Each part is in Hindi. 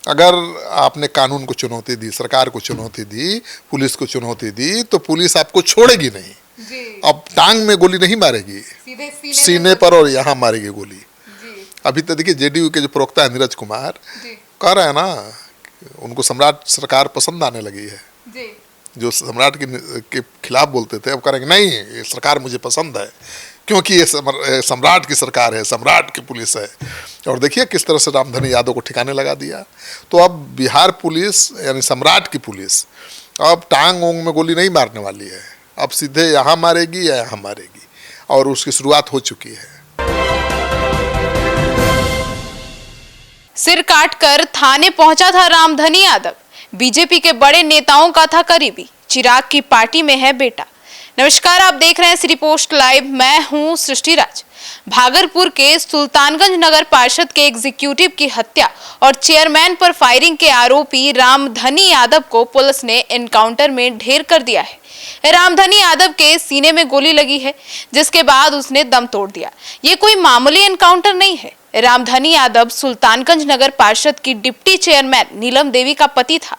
अगर आपने कानून को चुनौती दी, सरकार को चुनौती दी, पुलिस को चुनौती दी, तो पुलिस आपको छोड़ेगी नहीं जी। अब टांग में गोली नहीं मारेगी, सीधे सीने पर और यहाँ मारेगी गोली जी। अभी तो देखिए जेडीयू के जो प्रवक्ता है नीरज कुमार कह रहे हैं ना, उनको सम्राट सरकार पसंद आने लगी है जी। जो सम्राट के खिलाफ बोलते थे अब कह रहे हैं नहीं, ये सरकार मुझे पसंद है क्योंकि ये सम्राट की सरकार है, सम्राट की पुलिस है। और देखिए किस तरह से रामधनी यादव को ठिकाने लगा दिया। तो अब बिहार पुलिस यानी सम्राट की पुलिस अब टांग ओंग में गोली नहीं मारने वाली है, अब सीधे यहाँ मारेगी या यहाँ मारेगी, और उसकी शुरुआत हो चुकी है। सिर काटकर थाने पहुंचा था रामधनी यादव। बीजेपी के बड़े नेताओं का था करीबी, चिराग की पार्टी में है बेटा। नमस्कार, आप देख रहे हैं श्री पोस्ट लाइव, मैं हूं सृष्टि राज। भागलपुर के सुल्तानगंज नगर पार्षद के एग्जीक्यूटिव की हत्या और चेयरमैन पर फायरिंग के आरोपी रामधनी यादव को पुलिस ने एनकाउंटर में ढेर कर दिया है। रामधनी यादव के सीने में गोली लगी है, जिसके बाद उसने दम तोड़ दिया। ये कोई मामूली एनकाउंटर नहीं है। रामधनी यादव सुल्तानगंज नगर पार्षद की डिप्टी चेयरमैन नीलम देवी का पति था।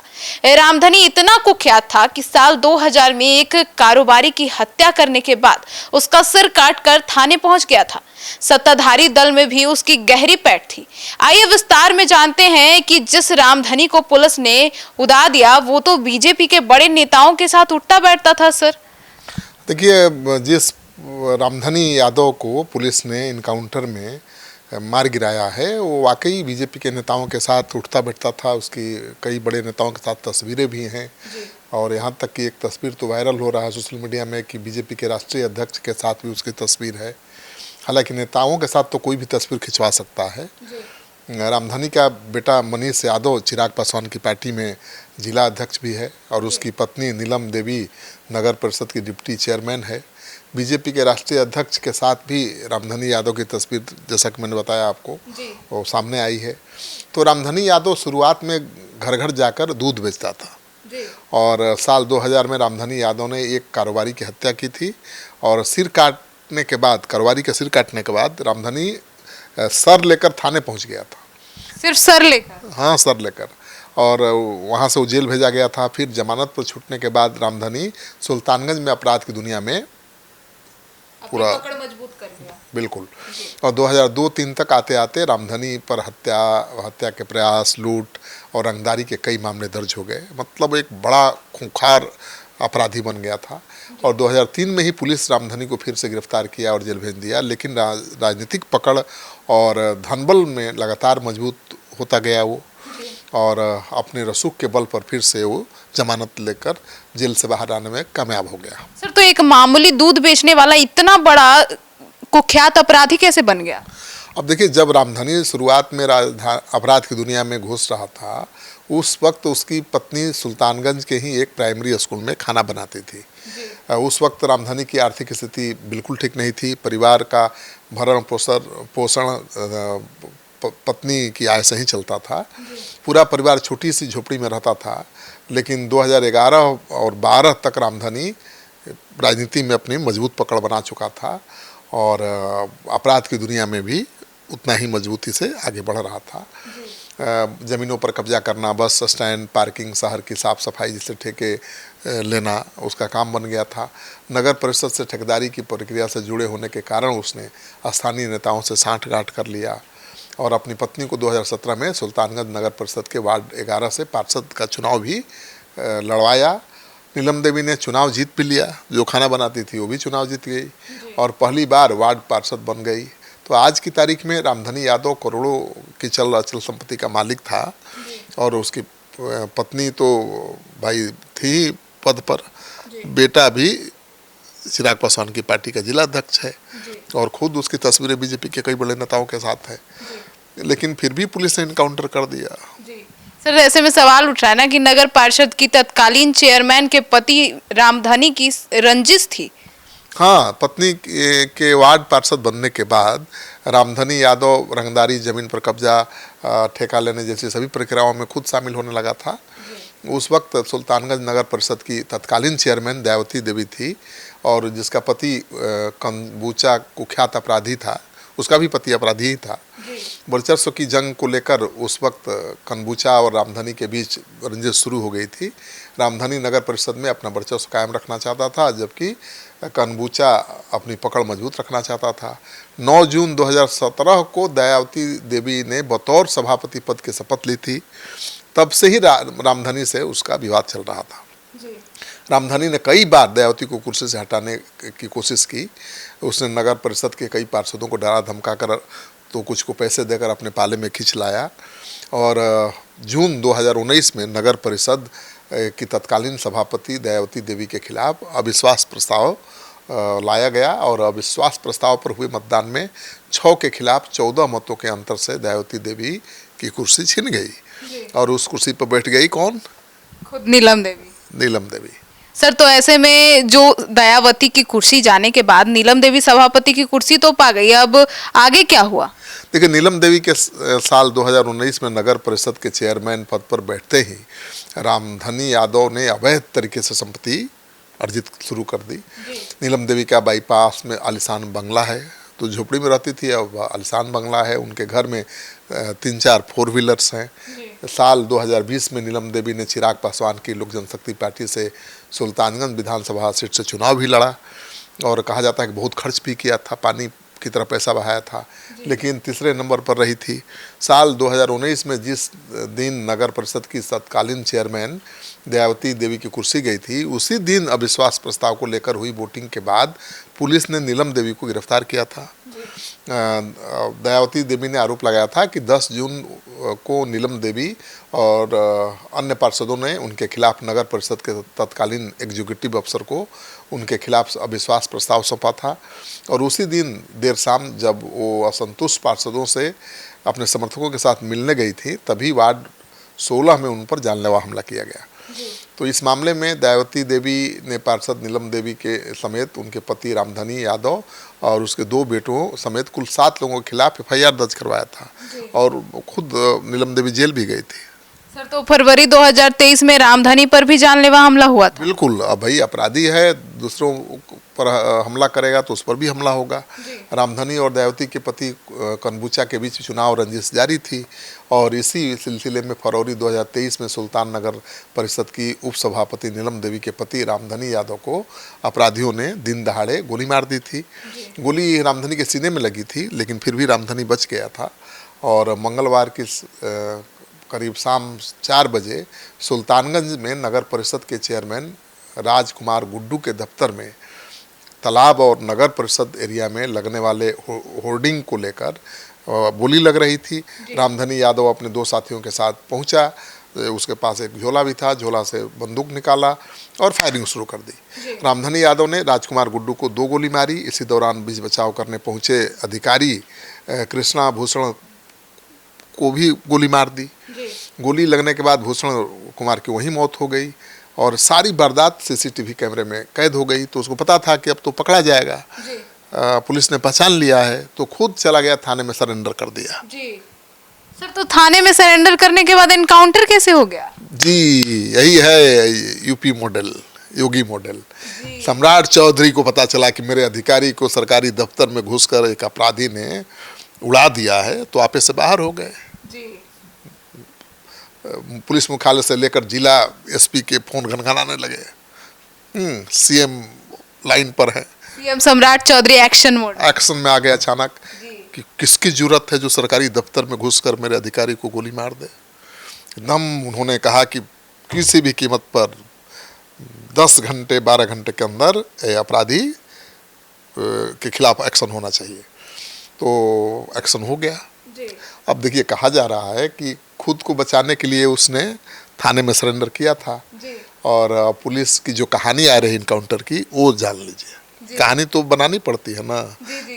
रामधनी इतना कुख्यात था कि साल 2000 में एक कारोबारी की हत्या करने के बाद उसका सिर काटकर थाने पहुंच गया था। सत्ताधारी दल में भी उसकी गहरी पैठ थी। आइए विस्तार में जानते हैं कि जिस रामधनी को पुलिस ने उड़ा दिया वो तो बीजेपी के बड़े नेताओं के साथ उठता बैठता था। सर देखिए, जिस रामधनी यादव को पुलिस ने इनकाउंटर में मार गिराया है वो वाकई बीजेपी के नेताओं के साथ उठता बैठता था। उसकी कई बड़े नेताओं के साथ तस्वीरें भी हैं और यहाँ तक कि एक तस्वीर तो वायरल हो रहा है सोशल मीडिया में कि बीजेपी के राष्ट्रीय अध्यक्ष के साथ भी उसकी तस्वीर है। हालांकि नेताओं के साथ तो कोई भी तस्वीर खिंचवा सकता है। रामधनी का बेटा मनीष यादव चिराग पासवान की पार्टी में जिला अध्यक्ष भी है और उसकी पत्नी नीलम देवी नगर परिषद की डिप्टी चेयरमैन है। बीजेपी के राष्ट्रीय अध्यक्ष के साथ भी रामधनी यादव की तस्वीर, जैसा कि मैंने बताया आपको, वो सामने आई है। तो रामधनी यादव शुरुआत में घर घर जाकर दूध बेचता था और साल 2000 में रामधनी यादव ने एक कारोबारी की हत्या की थी और सिर काटने के बाद, कारोबारी का सिर काटने के बाद रामधनी सर लेकर थाने पहुंच गया था। सिर्फ सर लेकर? हाँ, सर लेकर, और वहाँ से वो जेल भेजा गया था। फिर जमानत पर छूटने के बाद रामधनी सुल्तानगंज में अपराध की दुनिया में पूरा पकड़ मजबूत कर दिया। बिल्कुल। और 2002-03 तक आते आते रामधनी पर हत्या के प्रयास, लूट और रंगदारी के कई मामले दर्ज हो गए। मतलब एक बड़ा खूंखार अपराधी बन गया था। और 2003 में ही पुलिस रामधनी को फिर से गिरफ्तार किया और जेल भेज दिया। लेकिन राजनीतिक पकड़ और धनबल में लगातार मजबूत होता गया वो, और अपने रसूख के बल पर फिर से वो जमानत लेकर जेल से बाहर आने में कामयाब हो गया। सर, तो एक मामूली दूध बेचने वाला इतना बड़ा कुख्यात अपराधी कैसे बन गया? अब देखिए, जब रामधनी शुरुआत में अपराध की दुनिया में घुस रहा था उस वक्त उसकी पत्नी सुल्तानगंज के ही एक प्राइमरी स्कूल में खाना बनाती थी। उस वक्त रामधनी की आर्थिक स्थिति बिल्कुल ठीक नहीं थी। परिवार का भरण पोषण पत्नी की आय से ही चलता था। पूरा परिवार छोटी सी झोपड़ी में रहता था। लेकिन 2011 और 12 तक रामधनी राजनीति में अपनी मजबूत पकड़ बना चुका था और अपराध की दुनिया में भी उतना ही मजबूती से आगे बढ़ रहा था। ज़मीनों पर कब्जा करना, बस स्टैंड, पार्किंग, शहर की साफ़ सफाई जैसे ठेके लेना उसका काम बन गया था। नगर परिषद से ठेकेदारी की प्रक्रिया से जुड़े होने के कारण उसने स्थानीय नेताओं से साठगांठ कर लिया और अपनी पत्नी को 2017 में सुल्तानगंज नगर परिषद के वार्ड 11 से पार्षद का चुनाव भी लड़वाया। नीलम देवी ने चुनाव जीत भी लिया, जो खाना बनाती थी वो भी चुनाव जीत गई और पहली बार वार्ड पार्षद बन गई। तो आज की तारीख में रामधनी यादव करोड़ों की अचल संपत्ति का मालिक था और उसकी पत्नी तो भाई थी पद पर, बेटा भी चिराग पासवान की पार्टी का जिला अध्यक्ष है और खुद उसकी तस्वीरें बीजेपी के कई बड़े नेताओं के साथ है। लेकिन फिर भी पुलिस ने इनकाउंटर कर दिया। सर, ऐसे में सवाल उठ रहा है ना कि नगर पार्षद की तत्कालीन चेयरमैन के पति रामधनी की रंजिश थी। हाँ, पत्नी के वार्ड पार्षद बनने के बाद रामधनी यादव रंगदारी, जमीन पर कब्जा, ठेका लेने जैसी सभी प्रक्रियाओं में खुद शामिल होने लगा था। उस वक्त सुल्तानगंज नगर परिषद की तत्कालीन चेयरमैन दयावती देवी थी और जिसका पति कंबूचा कुख्यात अपराधी था उसका भी पति अपराधी ही था। वर्चस्व की जंग को लेकर उस वक्त कनबूचा और रामधनी के बीच रंजिश शुरू हो गई थी। रामधनी नगर परिषद में अपना वर्चस्व कायम रखना चाहता था, जबकि कनबूचा अपनी पकड़ मजबूत रखना चाहता था। 9 जून 2017 को दयावती देवी ने बतौर सभापति पद की शपथ ली थी। तब से ही रामधनी से उसका विवाद चल रहा था। रामधनी ने कई बार दयावती को कुर्सी से हटाने की कोशिश की। उसने नगर परिषद के कई पार्षदों को डरा धमका कर तो कुछ को पैसे देकर अपने पाले में खींच लाया। और जून 2019 में नगर परिषद की तत्कालीन सभापति दयावती देवी के खिलाफ अविश्वास प्रस्ताव लाया गया और अविश्वास प्रस्ताव पर हुए मतदान में 6 के खिलाफ 14 मतों के अंतर से दयावती देवी की कुर्सी छिन गई। और उस कुर्सी पर बैठ गई कौन? खुद नीलम देवी। नीलम देवी। सर, तो ऐसे में जो दयावती की कुर्सी जाने के बाद नीलम देवी सभापति की कुर्सी तो पा गई, अब आगे क्या हुआ? देखिए, नीलम देवी के साल 2019 में नगर परिषद के चेयरमैन पद पर बैठते ही रामधनी यादव ने अवैध तरीके से संपत्ति अर्जित शुरू कर दी। नीलम देवी का बाईपास में आलिशान बंगला है, तो झोपड़ी में रहती थी, अब आलिशान बंगला है। उनके घर में 3-4 4 व्हीलर्स हैं। साल 2020 में नीलम देवी ने चिराग पासवान की लोक जनशक्ति पार्टी से सुल्तानगंज विधानसभा सीट से चुनाव भी लड़ा और कहा जाता है कि बहुत खर्च भी किया था, पानी की तरह पैसा बहाया था, लेकिन तीसरे नंबर पर रही थी। साल 2019 में जिस दिन नगर परिषद की तत्कालीन चेयरमैन दयावती देवी की कुर्सी गई थी, उसी दिन अविश्वास प्रस्ताव को लेकर हुई वोटिंग के बाद पुलिस ने नीलम देवी को गिरफ्तार किया था। दयावती देवी ने आरोप लगाया था कि 10 जून को नीलम देवी और अन्य पार्षदों ने उनके खिलाफ नगर परिषद के तत्कालीन एग्जीक्यूटिव अफसर को उनके खिलाफ अविश्वास प्रस्ताव सौंपा था। और उसी दिन देर शाम जब वो असंतुष्ट पार्षदों से अपने समर्थकों के साथ मिलने गई थी, तभी वार्ड 16 में उन पर जानलेवा हमला किया गया। तो इस मामले में दयावती देवी ने पार्षद नीलम देवी के समेत उनके पति रामधनी यादव और उसके 2 बेटों समेत कुल 7 लोगों के खिलाफ FIR दर्ज करवाया था और खुद नीलम देवी जेल भी गई थी। सर, तो फरवरी 2023 में रामधनी पर भी जानलेवा हमला हुआ था। बिल्कुल, अब भाई अपराधी है, दूसरों पर हमला करेगा तो उस पर भी हमला होगा। रामधनी और दयावती के पति कनबूचा के बीच चुनाव रंजिश जारी थी और इसी सिलसिले में फरवरी 2023 में सुल्तान नगर परिषद की उपसभापति नीलम देवी के पति रामधनी यादव को अपराधियों ने दिन दहाड़े गोली मार दी थी। गोली रामधनी के सीने में लगी थी, लेकिन फिर भी रामधनी बच गया था। और मंगलवार की करीब शाम 4 बजे सुल्तानगंज में नगर परिषद के चेयरमैन राजकुमार गुड्डू के दफ्तर में तालाब और नगर परिषद एरिया में लगने वाले होर्डिंग को लेकर बोली लग रही थी। रामधनी यादव अपने 2 साथियों के साथ पहुंचा, उसके पास एक झोला भी था, झोला से बंदूक निकाला और फायरिंग शुरू कर दी। रामधनी यादव ने राजकुमार गुड्डू को 2 गोली मारी। इसी दौरान बीच बचाव करने पहुंचे अधिकारी कृष्णा भूषण को भी गोली मार दी। गोली लगने के बाद भूषण कुमार की वहीं मौत हो गई और सारी वारदात CCTV कैमरे में कैद हो गई। तो उसको पता था कि अब तो पकड़ा जाएगा, पुलिस ने पहचान लिया है, तो खुद चला गया थाने में सरेंडर कर दिया। सर, तो थाने में सरेंडर करने के बाद एनकाउंटर कैसे हो गया? जी, यही है यूपी मॉडल, योगी मॉडल। सम्राट चौधरी को पता चला कि मेरे अधिकारी को सरकारी दफ्तर में घुसकर एक अपराधी ने उड़ा दिया है, तो आपे से बाहर हो गए। पुलिस मुख्यालय से लेकर जिला SP के फोन घनघनाने लगे। CM लाइन पर है, CM सम्राट चौधरी एक्शन में आ गया अचानक कि किसकी जरूरत है जो सरकारी दफ्तर में घुसकर मेरे अधिकारी को गोली मार दे। एकदम उन्होंने कहा कि किसी भी कीमत पर 10 घंटे 12 घंटे के अंदर अपराधी के खिलाफ एक्शन होना चाहिए। तो एक्शन हो गया। अब देखिए, कहा जा रहा है कि खुद को बचाने के लिए उसने थाने में सरेंडर किया था और पुलिस की जो कहानी आ रही इनकाउंटर की, वो जान लीजिए। कहानी तो बनानी पड़ती है ना,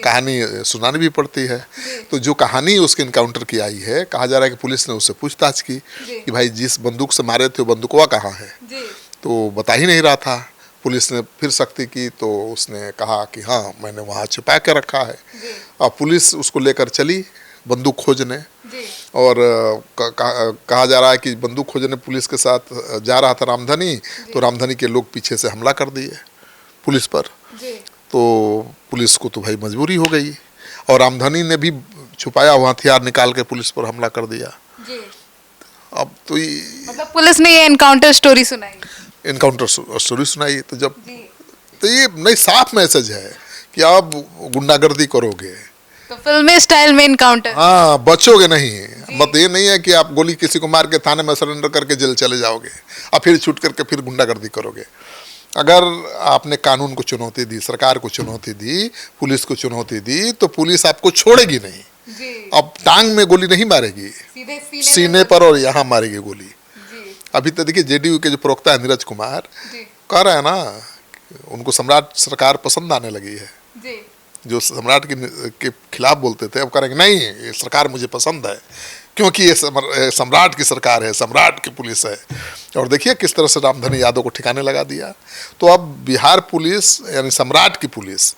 कहानी सुनानी भी पड़ती है। तो जो कहानी उसके इनकाउंटर की आई है, कहा जा रहा है कि पुलिस ने उससे पूछताछ की कि भाई जिस बंदूक से मारे थे वो बंदूकवा कहाँ है, तो बता ही नहीं रहा था। पुलिस ने फिर सख्ती की तो उसने कहा कि हाँ, मैंने वहाँ छुपा के रखा है। और पुलिस उसको लेकर चली बंदूक खोजने और कहा जा रहा है कि बंदूक खोजने पुलिस के साथ जा रहा था रामधनी, तो रामधनी के लोग पीछे से हमला कर दिए पुलिस पर। तो पुलिस को तो भाई मजबूरी हो गई। और रामधनी ने भी छुपाया हुआ हथियार निकाल के पुलिस पर हमला कर दिया। जी। अब तो ये मतलब पुलिस ने ये एनकाउंटर स्टोरी सुनाई। इनकाउंटर स्टोरी सुनाई, तो जब जी। तो ये नहीं साफ मैसेज है कि आप गुंडागर्दी करोगे तो फिल्मी स्टाइल में एनकाउंटर। हाँ, बचोगे नहीं। मत ये नहीं है कि आप गोली किसी को मार के थाने में सरेंडर करके जेल चले जाओगे और फिर छूट करके फिर गुंडागर्दी करोगे। अगर आपने कानून को चुनौती दी, सरकार को चुनौती दी, पुलिस को चुनौती दी, तो पुलिस आपको छोड़ेगी नहीं। जी। अब टांग में गोली नहीं मारेगी, सीधे सीने पर और यहाँ मारेगी गोली। जी। अभी तो देखिए जेडीयू के जो प्रवक्ता है नीरज कुमार जी। कह रहे हैं ना, उनको सम्राट सरकार पसंद आने लगी है। जी। जो सम्राट के खिलाफ बोलते थे अब कह रहे हैं नहीं, ये सरकार मुझे पसंद है क्योंकि ये सम्राट की सरकार है, सम्राट की पुलिस है। और देखिए किस तरह से रामधनी यादव को ठिकाने लगा दिया। तो अब बिहार पुलिस यानी सम्राट की पुलिस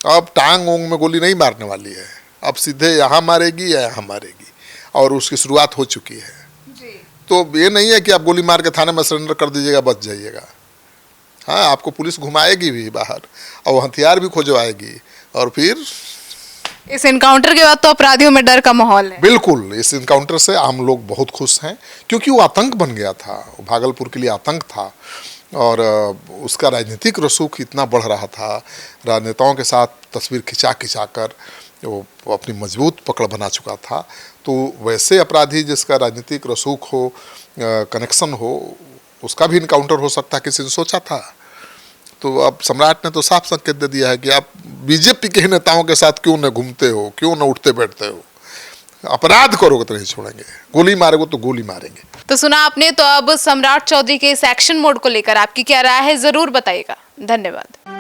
अब टांग ओंग में गोली नहीं मारने वाली है, अब सीधे यहाँ मारेगी या यहाँ मारेगी, और उसकी शुरुआत हो चुकी है। जी। तो ये नहीं है कि आप गोली मार के थाने में सरेंडर कर दीजिएगा बच जाइएगा। हाँ, आपको पुलिस घुमाएगी भी बाहर और हथियार भी खोजवाएगी, और फिर इस एनकाउंटर के बाद तो अपराधियों में डर का माहौल है। बिल्कुल, इस इनकाउंटर से आम लोग बहुत खुश हैं क्योंकि वो आतंक बन गया था, वो भागलपुर के लिए आतंक था, और उसका राजनीतिक रसूख इतना बढ़ रहा था, राजनेताओं के साथ तस्वीर खिंचा खिंचा कर वो अपनी मजबूत पकड़ बना चुका था। तो वैसे अपराधी जिसका राजनीतिक रसूख हो, कनेक्शन हो, उसका भी इनकाउंटर हो सकता है, किसी ने सोचा था। तो अब सम्राट ने तो साफ संकेत दे दिया है कि आप बीजेपी के ही नेताओं के साथ क्यों न घूमते हो, क्यों न उठते बैठते हो, अपराध करोगे तो नहीं छोड़ेंगे, गोली मारोगे तो गोली मारेंगे। तो सुना आपने। तो अब सम्राट चौधरी के इस एक्शन मोड को लेकर आपकी क्या राय है, जरूर बताइएगा। धन्यवाद।